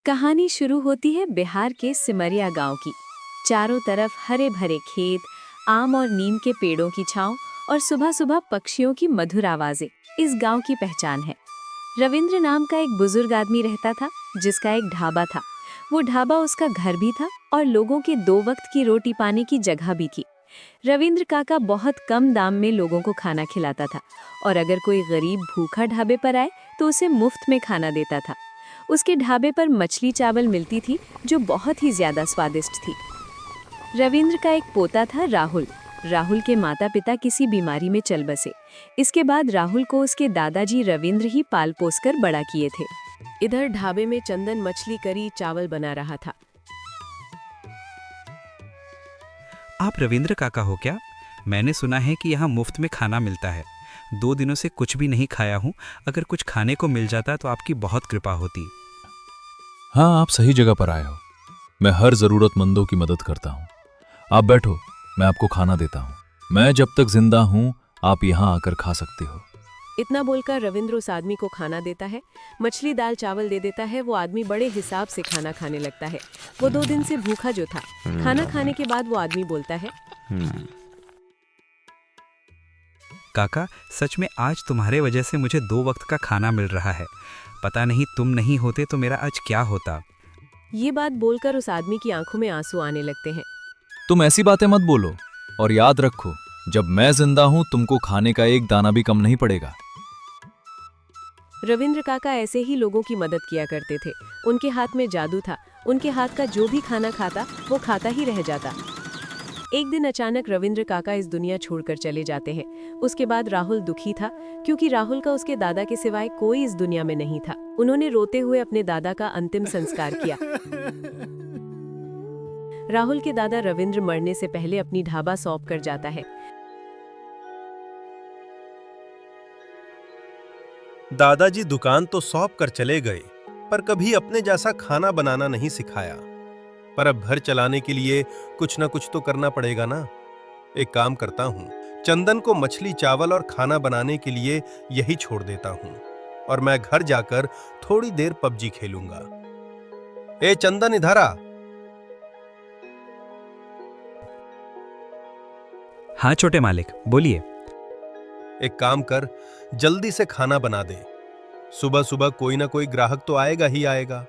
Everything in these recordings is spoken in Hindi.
कहानी शुरू होती है बिहार के सिमरिया गांव की। चारों तरफ हरे भरे खेत, आम और नीम के पेड़ों की छांव और सुबह सुबह पक्षियों की मधुर आवाजें इस गांव की पहचान है। रविंद्र नाम का एक बुजुर्ग आदमी रहता था, जिसका एक ढाबा था। वो ढाबा उसका घर भी था और लोगों के 2 वक्त की रोटी पाने की जगह भी थी। रविंद्र काका बहुत कम दाम में लोगों को खाना खिलाता था और अगर कोई गरीब भूखा ढाबे पर आए तो उसे मुफ्त में खाना देता था। उसके ढाबे पर मछली चावल मिलती थी जो बहुत ही ज्यादा स्वादिष्ट थी। रविंद्र का एक पोता था राहुल। राहुल के माता पिता किसी बीमारी में चल बसे। इसके बाद राहुल को उसके दादाजी रविंद्र ही पाल पोस कर बड़ा किए थे। इधर ढाबे में चंदन मछली करी चावल बना रहा था। आप रविंद्र काका हो क्या? मैंने सुना है कि यहाँ मुफ्त में खाना मिलता है। 2 दिनों से कुछ भी नहीं खाया हूँ। अगर कुछ खाने को मिल जाता तो आपकी बहुत कृपा होती। हाँ, आप सही जगह पर आए हो। मैं हर जरूरतमंदों की मदद करता हूँ। आप बैठो, मैं आपको खाना देता हूँ। मैं जब तक जिंदा हूँ आप यहाँ आकर खा सकते हो। इतना बोलकर रविंद्र उस आदमी को खाना देता है। मछली दाल चावल दे देता है। वो आदमी बड़े हिसाब से खाना खाने लगता है। वो 2 दिन से भूखा जो था। खाना खाने के बाद वो आदमी बोलता है, काका, सच में आज तुम्हारे वजह से मुझे 2 वक्त का खाना मिल रहा है। पता नहीं तुम नहीं होते तो मेरा आज क्या होता। ये बात बोलकर उस आदमी की आंखों में आंसू आने लगते हैं। तुम ऐसी बातें मत बोलो और याद रखो, जब मैं जिंदा हूँ तुमको खाने का एक दाना भी कम नहीं पड़ेगा। रविंद्र काका ऐसे ही लोगों की मदद किया करते थे। उनके हाथ में जादू था। उनके हाथ का जो भी खाना खाता वो खाता ही रह जाता। एक दिन अचानक रविंद्र काका इस दुनिया छोड़कर चले जाते हैं। उसके बाद राहुल दुखी था, क्योंकि राहुल का उसके दादा के सिवाय कोई इस दुनिया में नहीं था। उन्होंने रोते हुए अपने दादा का अंतिम संस्कार किया। राहुल के दादा रविंद्र मरने से पहले अपनी ढाबा सौंप कर जाता है। दादाजी दुकान तो सौंप कर चले गए, पर कभी अपने जैसा खाना बनाना नहीं सिखाया। पर अब घर चलाने के लिए कुछ ना कुछ तो करना पड़ेगा ना। एक काम करता हूँ, चंदन को मछली चावल और खाना बनाने के लिए यही छोड़ देता हूँ और मैं घर जाकर थोड़ी देर पबजी खेलूंगा। ए चंदन, इधर आ। हाँ छोटे मालिक, बोलिए। एक काम कर, जल्दी से खाना बना दे। सुबह सुबह कोई ना कोई ग्राहक तो आएगा ही आएगा।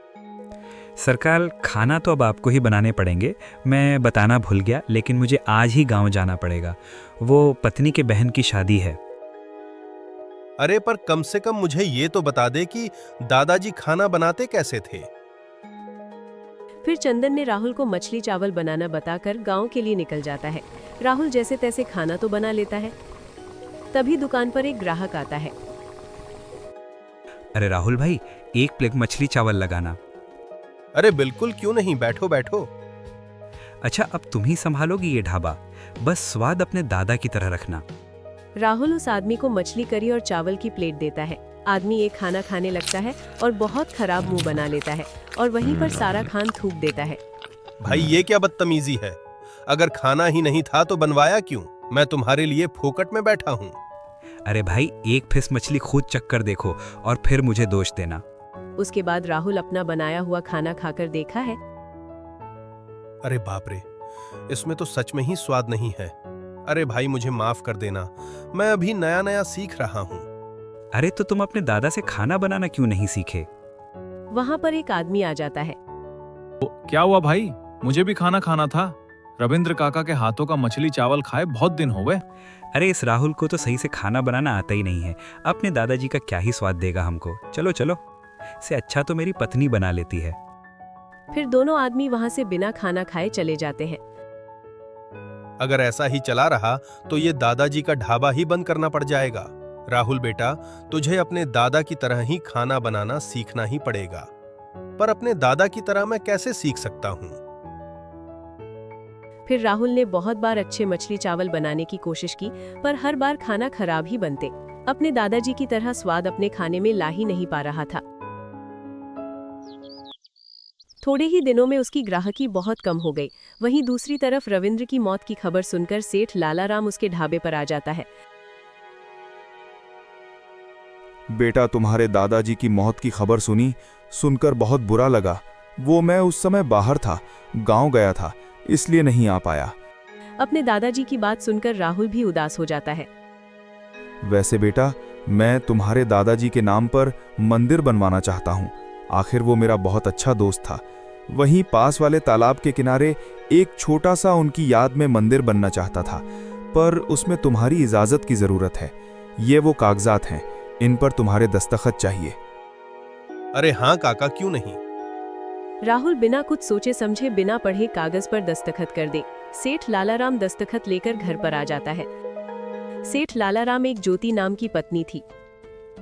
सरकार, खाना तो अब आपको ही बनाने पड़ेंगे। मैं बताना भूल गया, लेकिन मुझे आज ही गांव जाना पड़ेगा। वो पत्नी के बहन की शादी है। अरे पर कम से कम मुझे ये तो बता दे कि दादाजी खाना बनाते कैसे थे। फिर चंदन ने राहुल को मछली चावल बनाना बताकर गांव के लिए निकल जाता है। राहुल जैसे तैसे खाना तो बना लेता है। तभी दुकान पर एक ग्राहक आता है। अरे राहुल भाई, 1 प्लेट मछली चावल लगाना। अरे बिल्कुल, क्यों नहीं, बैठो बैठो। अच्छा, अब तुम ही संभालोगी ये ढाबा। बस स्वाद अपने दादा की तरह रखना। राहुल उस आदमी को मछली करी और चावल की प्लेट देता है। आदमी एक खाना खाने लगता है और बहुत खराब मुंह बना लेता है और वहीं पर सारा खान थूक देता है। भाई ये क्या बदतमीजी है? अगर खाना ही नहीं था तो बनवाया क्यों? मैं तुम्हारे लिए फोकट में बैठा हूँ। अरे भाई, 1 पीस मछली खुद चख कर देखो और फिर मुझे दोष देना। उसके बाद राहुल अपना बनाया हुआ खाना खाकर देखा है। अरे बाप रे, इसमें तो सच में ही स्वाद नहीं है। अरे भाई मुझे माफ कर देना, मैं अभी नया नया सीख रहा हूँ। अरे तो तुम अपने दादा से खाना बनाना क्यों नहीं सीखे? वहाँ पर एक आदमी आ जाता है। क्या हुआ भाई, मुझे भी खाना खाना था। रविंद्र काका के हाथों का मछली चावल खाए बहुत दिन हो गए। अरे इस राहुल को तो सही से खाना बनाना आता ही नहीं है। अपने दादाजी का क्या ही स्वाद देगा हमको। चलो चलो, से अच्छा तो मेरी पत्नी बना लेती है। फिर दोनों आदमी वहाँ से बिना खाना खाए चले जाते हैं। अगर ऐसा ही चला रहा तो ये दादाजी का ढाबा ही बंद करना पड़ जाएगा। राहुल बेटा, तुझे अपने दादा की तरह ही खाना बनाना सीखना ही पड़ेगा। पर अपने दादा की तरह मैं कैसे सीख सकता हूँ? फिर राहुल ने बहुत बार अच्छे मछली चावल बनाने की कोशिश की, पर हर बार खाना खराब ही बनते। अपने दादाजी की तरह स्वाद अपने खाने में ला ही नहीं पा रहा था। थोड़े ही दिनों में उसकी ग्राहकी बहुत कम हो गई। वहीं दूसरी तरफ रविंद्र की मौत की खबर सुनकर सेठ लालाराम उसके ढाबे पर आ जाता है। बेटा, तुम्हारे दादाजी की मौत की खबर सुनकर बहुत बुरा लगा। वो मैं उस समय बाहर था, गांव गया था, इसलिए नहीं आ पाया। अपने दादाजी की बात सुनकर राहुल भी उदास हो जाता है। वैसे बेटा, मैं तुम्हारे दादाजी के नाम पर मंदिर बनवाना चाहता हूँ। आखिर वो मेरा बहुत अच्छा दोस्त था। वहीं पास वाले तालाब के किनारे एक छोटा सा उनकी याद में मंदिर बनना चाहता था, पर उसमें तुम्हारी इजाज़त की ज़रूरत है। ये वो कागजात हैं, इन पर तुम्हारे दस्तखत चाहिए। अरे हाँ काका, क्यों नहीं। राहुल बिना कुछ सोचे समझे बिना पढ़े कागज पर दस्तखत कर दे। सेठ लालाराम दस्तखत लेकर घर पर आ जाता है। सेठ लालाराम एक ज्योति नाम की पत्नी थी।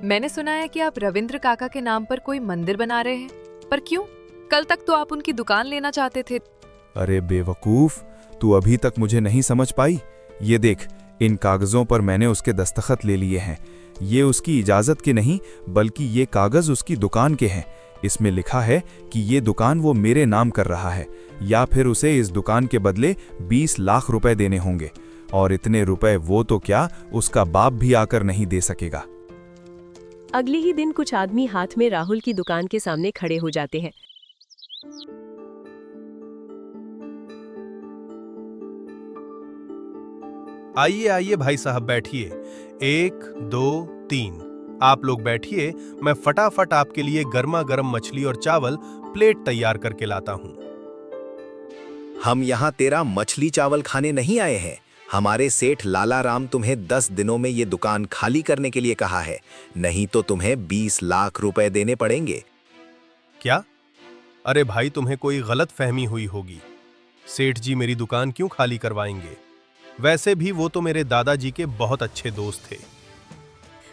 मैंने सुना है कि आप रविंद्र काका के नाम पर कोई मंदिर बना रहे हैं, पर क्यों? कल तक तो आप उनकी दुकान लेना चाहते थे। अरे बेवकूफ, तू अभी तक मुझे नहीं समझ पाई? ये देख, इन कागजों पर मैंने उसके दस्तखत ले लिए हैं। ये उसकी इजाजत के नहीं, बल्कि ये कागज उसकी दुकान के हैं। इसमें लिखा है कि ये दुकान वो मेरे नाम कर रहा है, या फिर उसे इस दुकान के बदले 20 लाख रुपए देने होंगे, और इतने रुपए वो तो क्या, उसका बाप भी आकर नहीं दे सकेगा। अगले ही दिन कुछ आदमी हाथ में राहुल की दुकान के सामने खड़े हो जाते हैं। आइए आइए भाई साहब, बैठिए। 1 2 3 आप लोग बैठिए, मैं फटाफट आपके लिए गर्मा गर्म मछली और चावल प्लेट तैयार करके लाता हूं। हम यहाँ तेरा मछली चावल खाने नहीं आए हैं। हमारे सेठ लालाराम तुम्हें 10 दिनों में ये दुकान खाली करने के लिए कहा है, नहीं तो तुम्हें 20 लाख रुपए देने पड़ेंगे। क्या? अरे भाई, तुम्हें कोई गलत फहमी हुई होगी। सेठ जी मेरी दुकान क्यों खाली करवाएंगे? वैसे भी वो तो मेरे दादाजी के बहुत अच्छे दोस्त थे।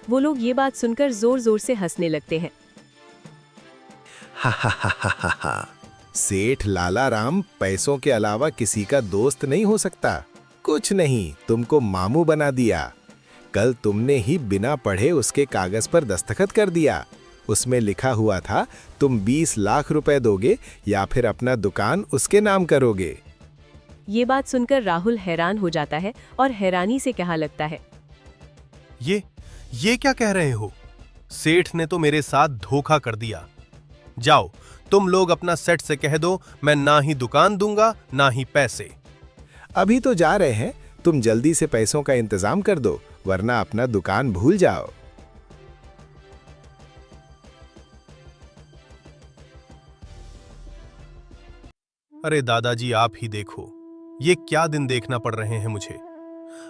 वो लोग ये बात सुनकर जोर जोर से हंसने लगते हैं। हा हा हा हा हा हा। सेठ लालाराम पैसों के अलावा किसी का दोस्त नहीं हो सकता। कुछ नहीं, तुमको मामू बना दिया। कल तुमने ही बिना पढ़े उसके कागज पर दस्तखत कर दिया। उसमें लिखा हुआ था तुम 20 लाख रुपए दोगे या फिर अपना दुकान उसके नाम करोगे। ये बात सुनकर राहुल हैरान हो जाता है और हैरानी से कहने लगता है, ये क्या कह रहे हो? सेठ ने तो मेरे साथ धोखा कर दिया। जाओ, तुम लोग अपना सेठ से कह दो, मैं ना ही दुकान दूंगा ना ही पैसे। अभी तो जा रहे हैं, तुम जल्दी से पैसों का इंतजाम कर दो, वरना अपना दुकान भूल जाओ। अरे दादाजी, आप ही देखो, ये क्या दिन देखना पड़ रहे हैं मुझे।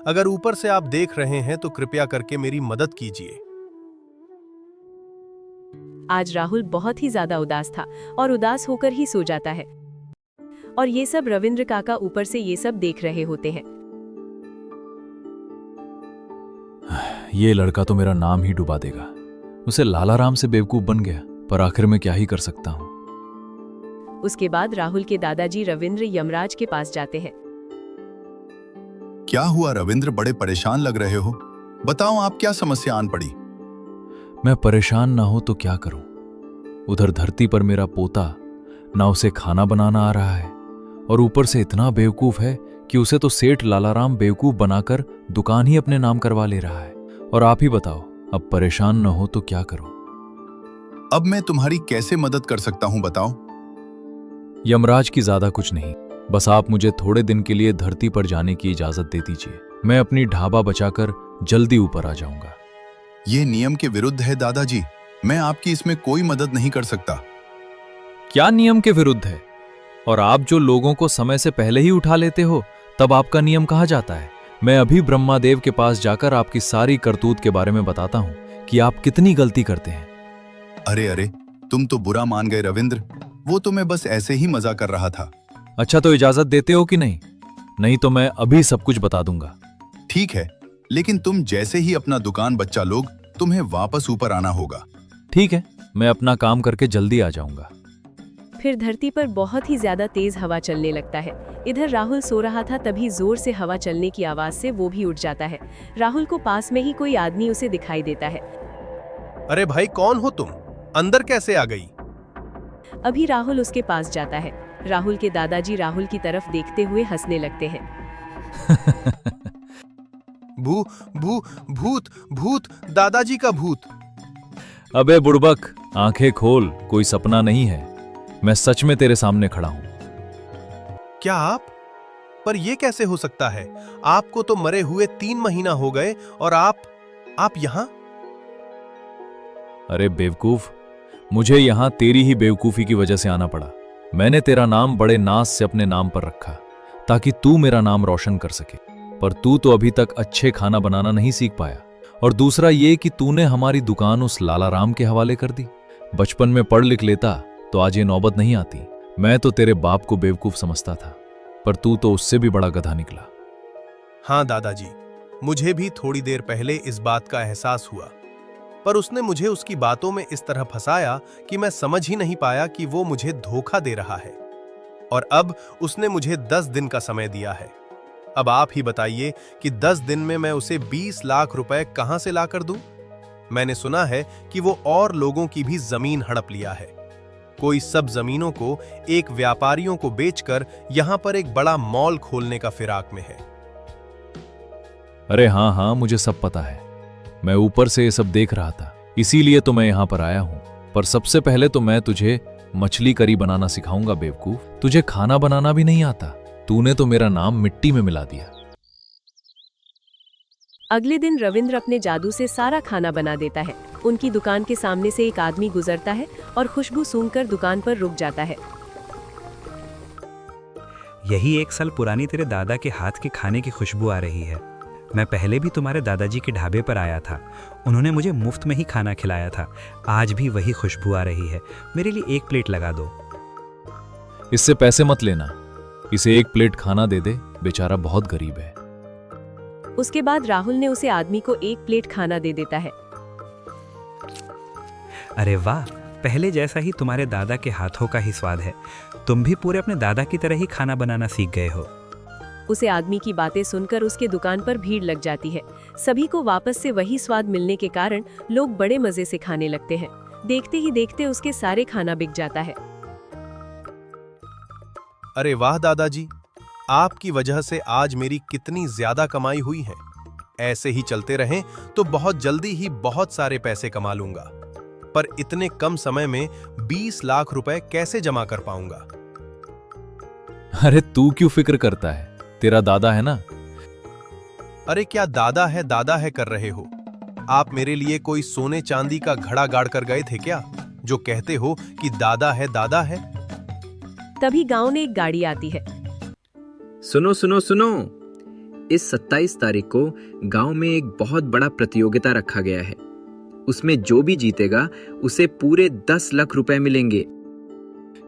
अगर ऊपर से आप देख रहे हैं तो कृपया करके मेरी मदद कीजिए। आज राहुल बहुत ही ज्यादा उदास था और उदास होकर ही सो जाता है। और ये सब रविंद्र काका ऊपर से ये सब देख रहे होते हैं। ये लड़का तो मेरा नाम ही डुबा देगा। उसे लालाराम से बेवकूफ बन गया, पर आखिर में क्या ही कर सकता हूं। उसके बाद राहुल के दादाजी रविंद्र यमराज के पास जाते हैं। क्या हुआ रविंद्र, बड़े परेशान लग रहे हो? बताओ, आप क्या समस्या आन पड़ी? मैं परेशान ना हो तो क्या करूं? उधर धरती पर मेरा पोता, ना उसे खाना बनाना आ रहा है, और ऊपर से इतना बेवकूफ है कि उसे तो सेठ लालाराम बेवकूफ बनाकर दुकान ही अपने नाम करवा ले रहा है। और आप ही बताओ, अब परेशान न हो तो क्या करूं? अब मैं तुम्हारी कैसे मदद कर सकता हूं, बताओ। यमराज की ज्यादा कुछ नहीं, बस आप मुझे थोड़े दिन के लिए धरती पर जाने की इजाजत दे दीजिए। मैं अपनी ढाबा बचाकर जल्दी ऊपर आ जाऊंगा। ये नियम के विरुद्ध है दादाजी, मैं आपकी इसमें कोई मदद नहीं कर सकता। क्या नियम के विरुद्ध है? और आप जो लोगों को समय से पहले ही उठा लेते हो, तब आपका नियम कहा जाता है। मैं अभी ब्रह्मादेव के पास जाकर आपकी सारी करतूत के बारे में बताता हूं कि आप कितनी गलती करते हैं। अरे अरे, तुम तो बुरा मान गए रविंद्र, वो तो मैं बस ऐसे ही मजा कर रहा था। अच्छा, तो इजाजत देते हो कि नहीं? नहीं तो मैं अभी सब कुछ बता दूंगा। ठीक है, लेकिन तुम जैसे ही अपना दुकान बच्चा लोग, तुम्हें वापस ऊपर आना होगा। ठीक है, मैं अपना काम करके जल्दी आ जाऊंगा। फिर धरती पर बहुत ही ज्यादा तेज हवा चलने लगता है। इधर राहुल सो रहा था, तभी जोर से हवा चलने की आवाज से वो भी उठ जाता है। राहुल को पास में ही कोई आदमी उसे दिखाई देता है। अरे भाई, कौन हो तुम? अंदर कैसे आ गई? अभी राहुल उसके पास जाता है। राहुल के दादाजी राहुल की तरफ देखते हुए हंसने लगते हैं। भूत भूत, दादाजी का भूत। अबे बुड़बक, आंखें खोल, कोई सपना नहीं है। मैं सच में तेरे सामने खड़ा हूं। क्या आप? पर यह कैसे हो सकता है? आपको तो मरे हुए 3 महीना हो गए और आप यहां? अरे बेवकूफ, मुझे यहां तेरी ही बेवकूफी की वजह से आना पड़ा। मैंने तेरा नाम बड़े नाज से अपने नाम पर रखा ताकि तू मेरा नाम रोशन कर सके, पर तू तो अभी तक अच्छे खाना बनाना नहीं सीख पाया। और दूसरा ये कि तूने हमारी दुकान उस लाला राम के हवाले कर दी। बचपन में पढ़ लिख लेता तो आज ये नौबत नहीं आती। मैं तो तेरे बाप को बेवकूफ समझता था, पर तू तो उससे भी बड़ा गधा निकला। हाँ दादाजी, मुझे भी थोड़ी देर पहले इस बात का एहसास हुआ, पर उसने मुझे उसकी बातों में इस तरह फंसाया कि मैं समझ ही नहीं पाया कि वो मुझे धोखा दे रहा है। और अब उसने मुझे 10 दिन का समय दिया है। अब आप ही बताइए कि 10 दिन में मैं उसे 20 लाख रुपए कहां से लाकर दूं? मैंने सुना है कि वो और लोगों की भी जमीन हड़प लिया है। कोई सब जमीनों को एक व्यापारियों को बेचकर यहां पर एक बड़ा मॉल खोलने का फिराक में है। अरे हाँ हाँ, मुझे सब पता है। मैं ऊपर से ये सब देख रहा था, इसीलिए तो मैं यहां पर आया हूं। पर सबसे पहले तो मैं तुझे मछली करी बनाना सिखाऊंगा बेवकूफ। तुझे खाना बनाना भी नहीं आता। तूने तो मेरा नाम मिट्टी में मिला दिया। अगले दिन रविंद्र अपने जादू से सारा खाना बना देता है। उनकी दुकान के सामने से एक आदमी गुजरता है और खुशबू सूंघकर दुकान पर रुक जाता है। यही 1 साल पुरानी तेरे दादा के हाथ के खाने की खुशबू आ रही है। मैं पहले भी तुम्हारे दादाजी के ढाबे पर आया था, उन्होंने मुझे मुफ्त में ही खाना खिलाया था। आज भी वही खुशबू आ रही है। मेरे लिए 1 प्लेट लगा दो। इससे पैसे मत लेना, इसे 1 प्लेट खाना दे दे, बेचारा बहुत गरीब है। उसके बाद राहुल ने उसे आदमी को 1 प्लेट खाना दे देता है। अरे वाह, पहले जैसा ही तुम्हारे दादा के हाथों का ही स्वाद है। तुम भी पूरे अपने दादा की तरह ही खाना बनाना सीख गए हो। उसे आदमी की बातें सुनकर उसके दुकान पर भीड़ लग जाती है। सभी को वापस से वही स्वाद मिलने के कारण लोग बड़े मजे से खाने लगते हैं। देखते ही देखते उसके सारे खाना बिक जाता है। अरे वाह दादाजी, आपकी वजह से आज मेरी कितनी ज्यादा कमाई हुई है। ऐसे ही चलते रहें तो बहुत जल्दी ही बहुत सारे पैसे कमा लूंगा। पर इतने कम समय में 20 लाख रुपए कैसे जमा कर पाऊंगा? अरे तू क्यों फिक्र करता है, तेरा दादा है ना। अरे क्या दादा है कर रहे हो? आप मेरे लिए कोई सोने चांदी का घड़ा गाड़ कर गए थे क्या, जो कहते हो कि दादा है? तभी गांव में एक गाड़ी आती है। सुनो सुनो सुनो, इस 27 तारीख को गांव में एक बहुत बड़ा प्रतियोगिता रखा गया है। उसमें जो भी जीतेगा उसे पूरे 10 लाख रुपए मिलेंगे।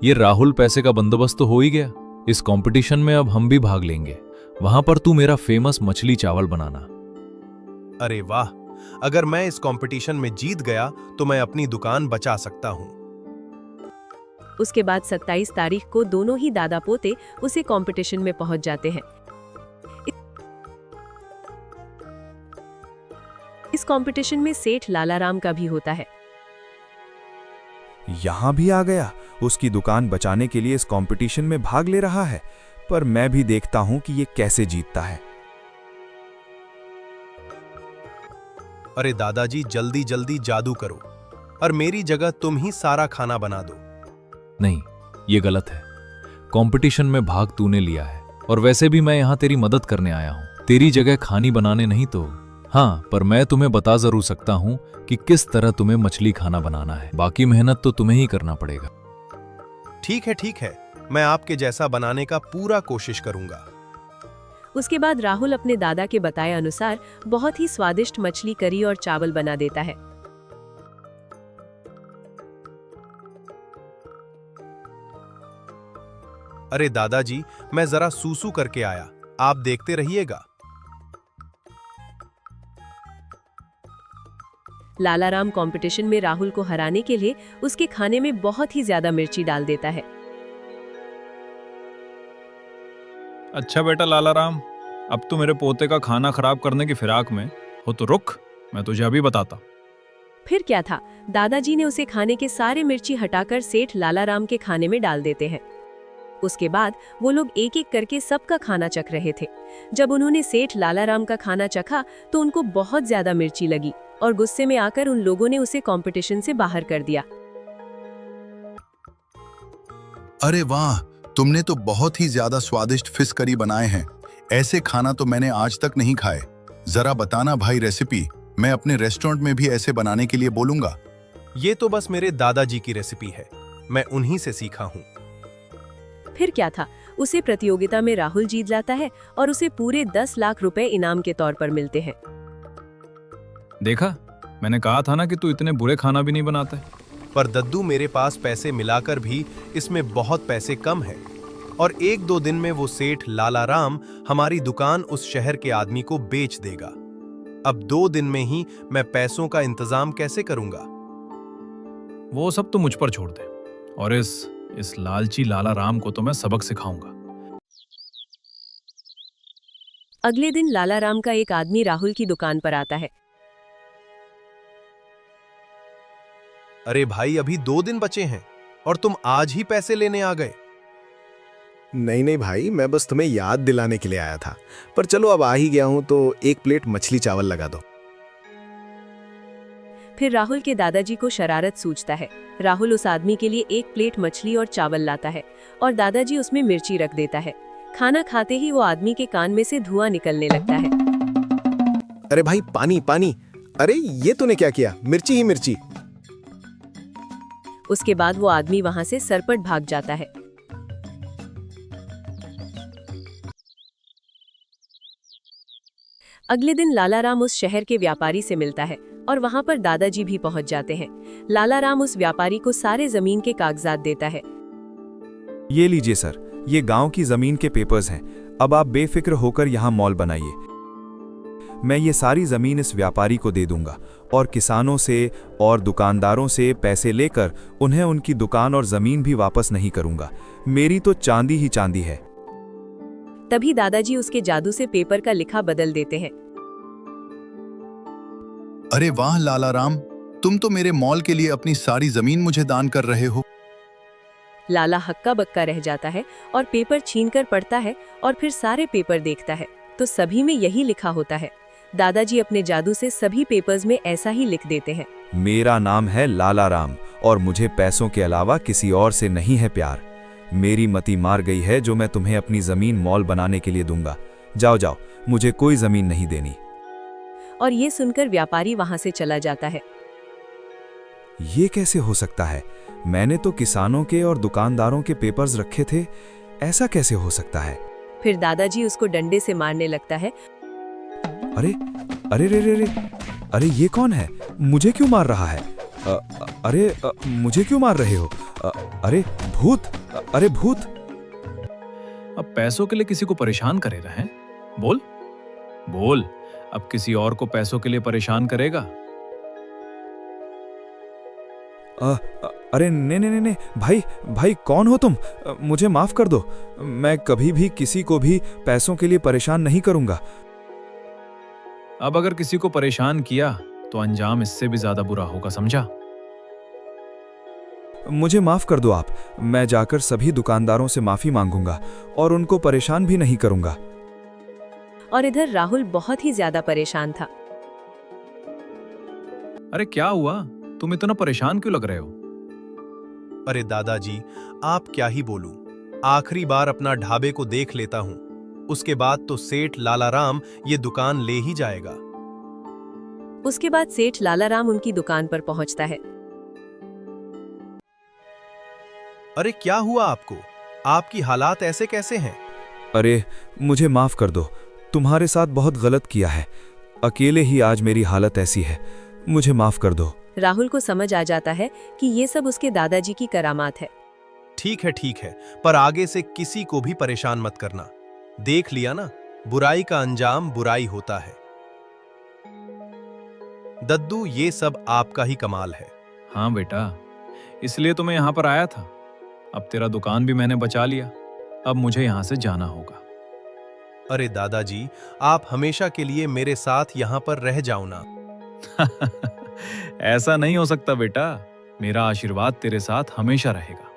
ये राहुल पैसे का बंदोबस्त तो हो ही गया। इस कंपटीशन में अब हम भी भाग लेंगे। वहां पर तू मेरा फेमस मछली चावल बनाना। अरे वाह, अगर मैं इस कंपटीशन में जीत गया तो मैं अपनी दुकान बचा सकता हूं। उसके बाद 27 तारीख को दोनों ही दादा पोते उसे कंपटीशन में पहुंच जाते हैं। इस कंपटीशन में सेठ लालाराम का भी होता है। यहां भी आ गया, उसकी दुकान बचाने के लिए इस कंपटीशन में भाग ले रहा है। पर मैं भी देखता हूं कि ये कैसे जीतता है। अरे दादाजी, जल्दी जल्दी जादू करो और मेरी जगह तुम ही सारा खाना बना दो। नहीं, ये गलत है। कंपटीशन में भाग तूने लिया है और वैसे भी मैं यहां तेरी मदद करने आया हूं, तेरी जगह खानी बनाने नहीं तो। हाँ, पर मैं तुम्हें बता जरूर सकता हूं कि किस तरह तुम्हें मछली खाना बनाना है। बाकी मेहनत तो तुम्हें ही करना पड़ेगा। ठीक है, मैं आपके जैसा बनाने का पूरा कोशिश करूंगा। उसके बाद राहुल अपने दादा के बताए अनुसार बहुत ही स्वादिष्ट मछली करी और चावल बना देता है। अरे दादाजी, मैं जरा सूसू करके आया, आप देखते रहिएगा। लालाराम कंपटीशन में राहुल को हराने के लिए उसके खाने में बहुत ही ज्यादा मिर्ची डाल देता है। अच्छा बेटा लालाराम, अब तो मेरे पोते का खाना खराब करने की फिराक में हो तो रुक, मैं तुझे अभी बताता। फिर क्या था, दादाजी ने उसे खाने के सारे मिर्ची हटाकर सेठ लालाराम के खाने में डाल देते हैं। उसके बाद वो लोग एक एक करके सबका खाना चख रहे थे। जब उन्होंने सेठ लालाराम का खाना चखा तो उनको बहुत ज्यादा मिर्ची लगी और गुस्से में आकर उन लोगों ने उसे कंपटीशन से बाहर कर दिया। अरे वाह, तुमने तो बहुत ही ज्यादा स्वादिष्ट फिश करी बनाए हैं। ऐसे खाना तो मैंने आज तक नहीं खाए। जरा बताना भाई रेसिपी, मैं अपने रेस्टोरेंट में भी ऐसे बनाने के लिए बोलूंगा। ये तो बस मेरे दादाजी की रेसिपी है, मैं उन्हीं से सीखा हूँ। फिर क्या था, उसे प्रतियोगिता में राहुल जीत लाता है और उसे पूरे 10 लाख रुपए इनाम के तौर पर मिलते हैं। देखा, मैंने कहा था ना कि तू इतने बुरे खाना भी नहीं बनाता है। पर दद्दू, मेरे पास पैसे मिलाकर भी इसमें बहुत पैसे कम हैं। और 1-2 दिन में वो सेठ लाला राम हमारी दुकान उस शहर के आदमी को बेच देगा। अब 2 दिन में ही मैं पैसों का इंतजाम कैसे करूंगा? वो सब तो मुझ पर छोड़ दे, और इस लालची लाला राम को तो मैं सबक सिखाऊंगा। अगले दिन लाला राम का एक आदमी राहुल की दुकान पर आता है। अरे भाई, अभी 2 दिन बचे हैं और तुम आज ही पैसे लेने आ गए। नहीं नहीं भाई, मैं बस तुम्हें याद दिलाने के लिए आया था। पर चलो, अब आ ही गया हूं तो 1 प्लेट मछली चावल लगा दो। फिर राहुल के दादाजी को शरारत सूझता है। राहुल उस आदमी के लिए 1 प्लेट मछली और चावल लाता है और दादाजी उसमें मिर्ची रख देता है। खाना खाते ही वो आदमी के कान में से धुआं निकलने लगता है। अरे भाई, पानी पानी! अरे ये तूने क्या किया? मिर्ची ही मिर्ची! उसके बाद वो आदमी वहां से सरपट भाग जाता है। अगले दिन लाला राम उस शहर के व्यापारी से मिलता है और वहां पर दादाजी भी पहुंच जाते हैं। लाला राम उस व्यापारी को सारे जमीन के कागजात देता है। ये लीजिए सर, ये गांव की जमीन के पेपर्स हैं। अब आप बेफिक्र होकर यहाँ मॉल बनाइए। मैं ये सारी जमीन इस व्यापारी को दे दूंगा और किसानों से और दुकानदारों से पैसे लेकर उन्हें उनकी दुकान और जमीन भी वापस नहीं करूंगा। मेरी तो चांदी ही चांदी है। तभी दादाजी उसके जादू से पेपर का लिखा बदल देते हैं। अरे वाह लाला राम, तुम तो मेरे मॉल के लिए अपनी सारी जमीन मुझे दान कर रहे हो। लाला हक्का बक्का रह जाता है और पेपर छीनकर पढ़ता है और फिर सारे पेपर देखता है तो सभी में यही लिखा होता है। दादाजी अपने जादू से सभी पेपर्स में ऐसा ही लिख देते हैं। मेरा नाम है लाला राम और मुझे पैसों के अलावा किसी और से नहीं है प्यार। मेरी मति मार गई है जो मैं तुम्हें अपनी जमीन मॉल बनाने के लिए दूंगा। जाओ जाओ, मुझे कोई जमीन नहीं देनी। और ये सुनकर व्यापारी वहां से चला जाता है। ये कैसे हो सकता है? मैंने तो किसानों के और दुकानदारों के पेपर्स रखे थे। ऐसा कैसे हो सकता है? फिर दादाजी उसको डंडे से मारने लगता है। अरे अरे रे रे रे, अरे ये कौन है? मुझे क्यों मार रहा है? मुझे क्यों मार रहे हो? अरे भूत! अरे भूत! अब पैसों के लिए किसी को परेशान करेगा हैं? बोल बोल, अब किसी और को पैसों के लिए परेशान करेगा? अरे ने भाई भाई, कौन हो तुम? मुझे माफ कर दो। मैं कभी भी किसी को भी पैसों के लिए परेशान नहीं करूंगा। अब अगर किसी को परेशान किया तो अंजाम इससे भी ज्यादा बुरा होगा, समझा? मुझे माफ कर दो आप। मैं जाकर सभी दुकानदारों से माफी मांगूंगा और उनको परेशान भी नहीं करूंगा। और इधर राहुल बहुत ही ज्यादा परेशान था। अरे क्या हुआ? तुम इतना परेशान क्यों लग रहे हो? अरे दादाजी, आप क्या ही बोलूं। आखिरी बार अपना ढाबे को देख लेता हूं, उसके बाद तो सेठ लाला राम ये दुकान ले ही जाएगा। उसके बाद सेठ लाला राम उनकी दुकान पर पहुंचता है। अरे क्या हुआ आपको? आपकी हालात ऐसे कैसे हैं? अरे मुझे माफ कर दो, तुम्हारे साथ बहुत गलत किया है। अकेले ही आज मेरी हालत ऐसी है, मुझे माफ कर दो। राहुल को समझ आ जाता है कि ये सब उसके दादाजी की करामात है। ठीक है, पर आगे से किसी को भी परेशान मत करना। देख लिया ना, बुराई का अंजाम बुराई होता है। दद्दू, ये सब आपका ही कमाल है। हाँ बेटा, इसलिए तो मैं यहाँ पर आया था। अब तेरा दुकान भी मैंने बचा लिया, अब मुझे यहाँ से जाना होगा। अरे दादाजी, आप हमेशा के लिए मेरे साथ यहाँ पर रह जाओ ना। ऐसा नहीं हो सकता बेटा, मेरा आशीर्वाद तेरे साथ हमेशा रहेगा।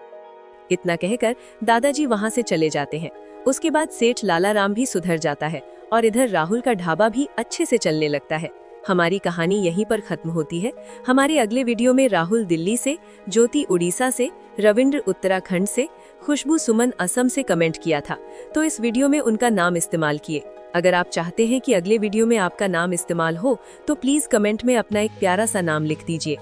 इतना कहकर दादाजी वहां से चले जाते हैं। उसके बाद सेठ लाला राम भी सुधर जाता है और इधर राहुल का ढाबा भी अच्छे से चलने लगता है। हमारी कहानी यहीं पर खत्म होती है। हमारे अगले वीडियो में राहुल दिल्ली से, ज्योति उड़ीसा से, रविंद्र उत्तराखंड से, खुशबू सुमन असम से कमेंट किया था, तो इस वीडियो में उनका नाम इस्तेमाल किए। अगर आप चाहते हैं कि अगले वीडियो में आपका नाम इस्तेमाल हो तो प्लीज कमेंट में अपना एक प्यारा सा नाम लिख दीजिए।